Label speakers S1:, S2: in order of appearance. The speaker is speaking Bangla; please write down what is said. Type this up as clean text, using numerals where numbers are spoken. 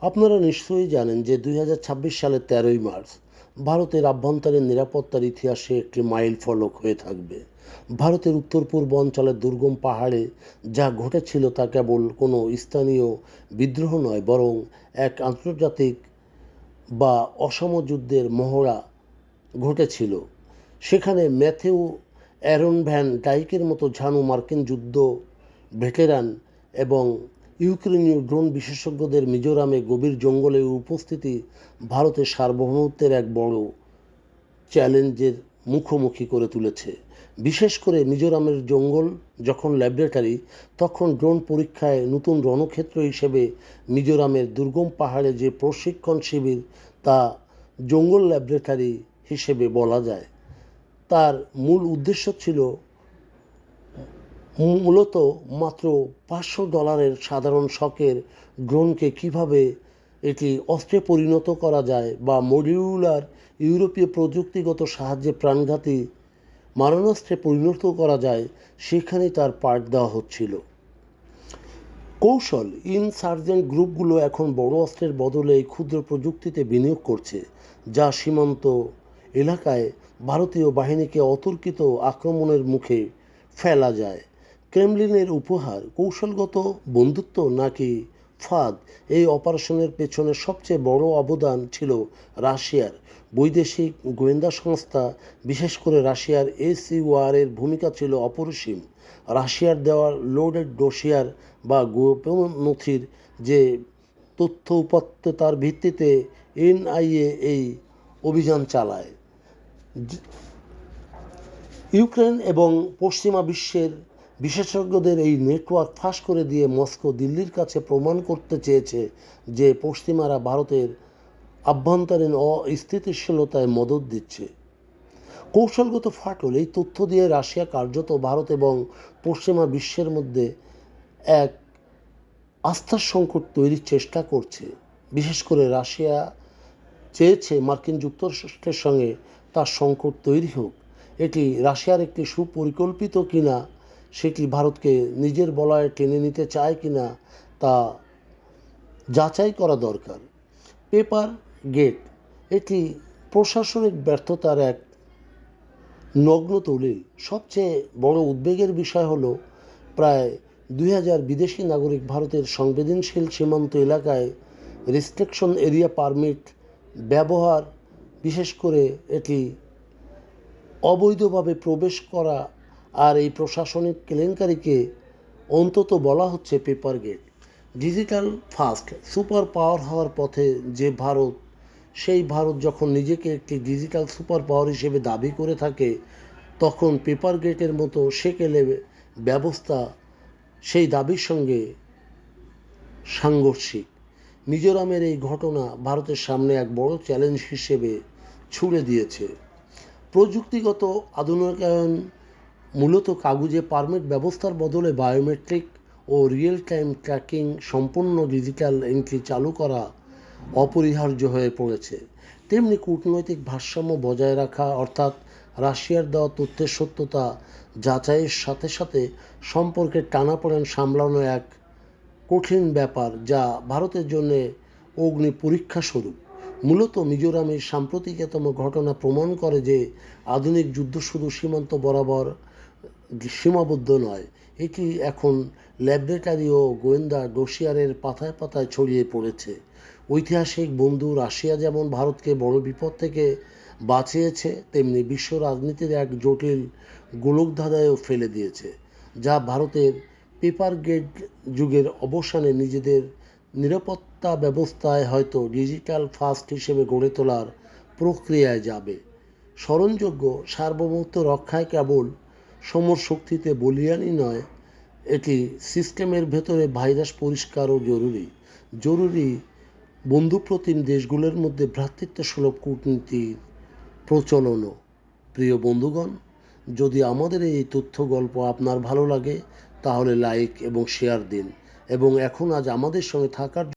S1: আপনারা নিশ্চয়ই জানেন যে 2026 সালের 13ই মার্চ ভারতের আভ্যন্তরীণ নিরাপত্তার ইতিহাসে একটি মাইল ফলক হয়ে থাকবে। ভারতের উত্তর পূর্ব অঞ্চলের দুর্গম পাহাড়ে যা ঘটেছিল তা কেবল কোনো স্থানীয় বিদ্রোহ নয়, বরং এক আন্তর্জাতিক বা অসম যুদ্ধের মহড়া ঘটেছিল। সেখানে ম্যাথিউ অ্যারন ভ্যান ডাইকের মতো ঝানু মার্কিন যুদ্ধ ভেটেরান এবং ইউক্রেনীয় ড্রোন বিশেষজ্ঞদের মিজোরামে গভীর জঙ্গলের উপস্থিতি ভারতের সার্বভৌমত্বের এক বড় চ্যালেঞ্জের মুখোমুখি করে তুলেছে। বিশেষ করে মিজোরামের জঙ্গল যখন ল্যাবরেটরি, তখন ড্রোন পরীক্ষায় নতুন রণক্ষেত্র হিসেবে মিজোরামের দুর্গম পাহাড়ে যে প্রশিক্ষণ শিবির তা জঙ্গল ল্যাবরেটরি হিসেবে বলা যায়। তার মূল উদ্দেশ্য ছিল মূলত মাত্র $500 সাধারণ শখের ড্রোনকে কিভাবে এটি অস্ত্রে পরিণত করা যায় বা মডিউলার ইউরোপীয় প্রযুক্তিগত সাহায্যে প্রাণঘাতী মারণাস্ত্রে পরিণত করা যায়, সেখানে তার পাঠ দেওয়া হচ্ছিল। কৌশল ইনসার্জেন্ট গ্রুপগুলো এখন বড় অস্ত্রের বদলে এই ক্ষুদ্র প্রযুক্তিতে বিনিয়োগ করছে, যা সীমান্ত এলাকায় ভারতীয় বাহিনীকে অতর্কিত আক্রমণের মুখে ফেলা যায়। ক্রেমলিনের উপহার, কৌশলগত বন্ধুত্ব নাকি ফাঁদ, এই অপারেশনের পেছনে সবচেয়ে বড় অবদান ছিল রাশিয়ার। বৈদেশিক গোয়েন্দা সংস্থা, বিশেষ করে রাশিয়ার এসইউআরের ভূমিকা ছিল অপরিসীম। রাশিয়ার দেওয়া লোডেড ডোসিয়ার বা গোপন নথির যে তথ্য উপাত্ত, তার ভিত্তিতে এনআইএ এই অভিযান চালায়। ইউক্রেন এবং পশ্চিমা বিশ্বের বিশেষজ্ঞদের এই নেটওয়ার্ক ফাঁস করে দিয়ে মস্কো দিল্লির কাছে প্রমাণ করতে চেয়েছে যে পশ্চিমারা ভারতের আভ্যন্তরীণ অস্থিতিশীলতায় মদদ দিচ্ছে। কৌশলগত ফাটল, এই তথ্য দিয়ে রাশিয়া কার্যত ভারত এবং পশ্চিমা বিশ্বের মধ্যে এক আস্থার সংকট তৈরির চেষ্টা করছে। বিশেষ করে রাশিয়া চেয়েছে মার্কিন যুক্তরাষ্ট্রের সঙ্গে তার সংকট তৈরি হোক। এটি রাশিয়ার একটি সুপরিকল্পিত কিনা, সেটি ভারতকে নিজের বলয়ে টেনে নিতে চায় কিনা তা যাচাই করা দরকার। পেপার গেট, এটি প্রশাসনিক ব্যর্থতার এক নগ্ন দলিল। সবচেয়ে বড় উদ্বেগের বিষয় হলো প্রায় 2000 বিদেশি নাগরিক ভারতের সংবেদনশীল সীমান্ত এলাকায় রেস্ট্রিকশন এরিয়া পারমিট ব্যবহার, বিশেষ করে এটি অবৈধভাবে প্রবেশ করা, আর এই প্রশাসনিক কেলেঙ্কারিকে অন্তত বলা হচ্ছে paper gate. Digital fast super power হওয়ার পথে যে ভারত, সেই ভারত যখন নিজেকে একটি ডিজিটাল সুপার পাওয়ার হিসেবে দাবি করে থাকে, তখন পেপার গেটের মতো সেকেলে ব্যবস্থা সেই দাবির সঙ্গে সাংঘর্ষিক। মিজোরামের এই ঘটনা ভারতের সামনে এক বড় চ্যালেঞ্জ হিসেবে ছুড়ে দিয়েছে। প্রযুক্তিগত আধুনিকায়ন মূলত কাগজে পারমিট ব্যবস্থার বদলে বায়োমেট্রিক ও রিয়েল টাইম ট্র্যাকিং সম্পন্ন ডিজিটাল এন্ট্রি চালু করা অপরিহার্য হয়ে পড়েছে। তেমনি কূটনৈতিক ভারসাম্য বজায় রাখা, অর্থাৎ রাশিয়ার দেওয়া তথ্যের সত্যতা যাচাইয়ের সাথে সাথে সম্পর্কের টানাপোড়েন সামলানো এক কঠিন ব্যাপার, যা ভারতের জন্য অগ্নি পরীক্ষা স্বরূপ। মূলত মিজোরামের সাম্প্রতিকতম ঘটনা প্রমাণ করে যে আধুনিক যুদ্ধ শুধু সীমান্ত বরাবর সীমাবদ্ধ নয়, এটি এখন ল্যাবরেটরি ও গোয়েন্দা ডোসিয়ারের পাতায় পাতায় ছড়িয়ে পড়েছে। ঐতিহাসিক বন্ধু রাশিয়া যেমন ভারতকে বড় বিপদ থেকে বাঁচিয়েছে, তেমনি বিশ্ব রাজনীতির এক জটিল গোলকধাঁধায়ও ফেলে দিয়েছে, যা ভারতের পেপার গেট যুগের অবসানে নিজেদের নিরাপত্তা ব্যবস্থায় হয়তো ডিজিটাল ফাস্ট হিসেবে গড়ে তোলার প্রক্রিয়ায় যাবে। স্মরণযোগ্য, সার্বভৌমত্ব রক্ষায় কেবল সমর শক্তিতে বলীয়ানই নয়, এটি সিস্টেমের ভেতরে ভাইরাস পরিষ্কারও জরুরি বন্ধুপ্রতিম দেশগুলোর মধ্যে ভ্রাতৃত্বসুলভ কূটনীতির প্রচলনও। প্রিয় বন্ধুগণ, যদি আমাদের এই তথ্য গল্প আপনার ভালো লাগে তাহলে লাইক এবং শেয়ার দিন, এবং আজ আমাদের সঙ্গে থাকার